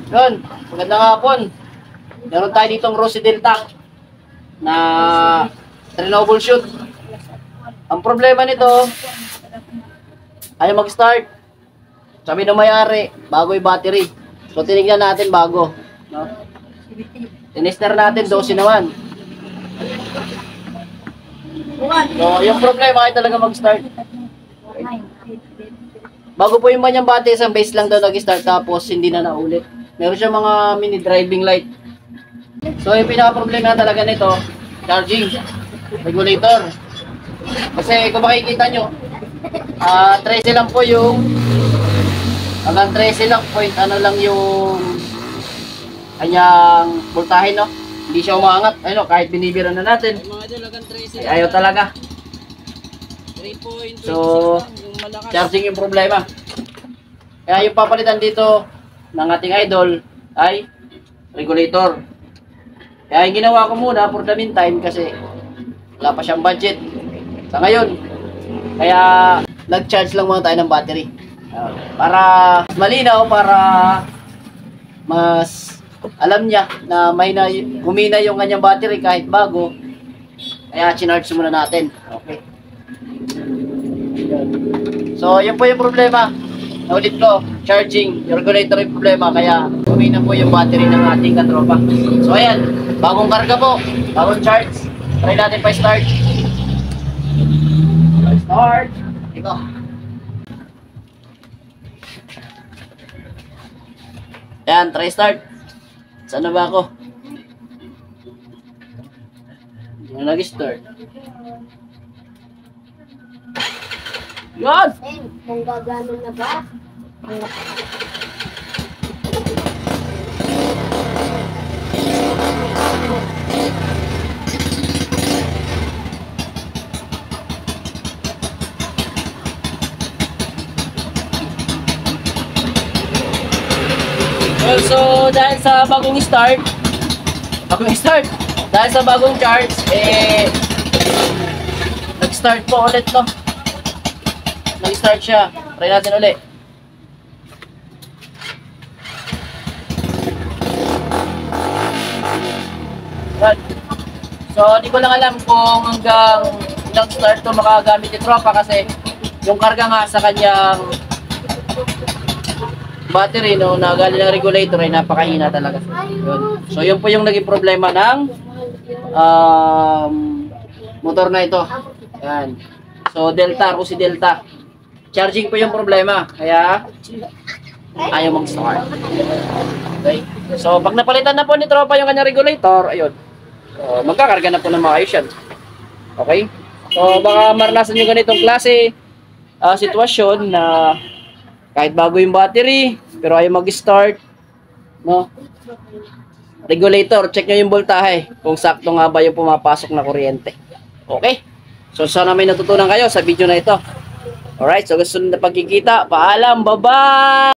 Yun, magandang hapon. Meron tayo ditong Rosy Delta na renewable shoot. Ang problema nito, ayaw mag-start. Sabi ng may-ari, bago yung battery. So tinignan natin bago. No? Tinister natin, 12 naman. So yung problema ay talaga mag-start. Bago po yung kanyang battery, isang base lang daw nag-start tapos hindi na naulit. Meron siya mga mini driving light. So yung pinaka-problema talaga nito, charging, regulator. Kasi kung makikita nyo, 13 lang po yung, hanggang 13 lang, point ano lang yung kanyang voltahe, no? Hindi siya umaangat. Ayun, kahit binibira na natin, ayaw talaga. So, charging yung problema. Kaya yung papalitan dito ng ating idol ay regulator. Kaya yung ginawa ko muna for the meantime kasi wala pa siyang budget sa ngayon. Kaya nag-charge lang muna tayo ng battery. Para malinaw, para mas alam niya na humina yung kanyang battery kahit bago. Kaya chinarge muna natin. Okay. So, yun po yung problema. Naulit ko, charging, yung regulator yung problema, kaya humina po yung battery ng ating katropa. So, ayan, bagong karga po, bagong charge. Try natin pa start. Start. Ito. Ayan, try start. Saan na ba ako? Hindi na nag-start. Yan! Kung gagano na ba? Well, so dahil sa bagong start, dahil sa bagong charge, nag-start po ulit, no? Nag-start siya. Try natin ulit. Right. So, di ko lang alam kung hanggang ilang start to makagamit yung tropa kasi yung karga nga sa kanyang battery, no, na galing ng regulator ay napakahina talaga. Yun. So, yun po yung naging problema ng motor na ito. Ayan. So, Delta, Rosy Delta. Charging po yung problema, kaya ayaw mag-start. Okay. So, pag napalitan na po ni tropa yung kanyang regulator, ayun, magkakarga na po ng maayos yan. Okay? So, baka maranasan nyo ganitong klase sitwasyon na kahit bago yung battery, pero ayaw mag-start, no? Regulator, check nyo yung voltahe kung sakto nga ba yung pumapasok na kuryente. Okay? So, sana may natutunan kayo sa video na ito. Alright, so gusto na pagkikita. Paalam, bye-bye!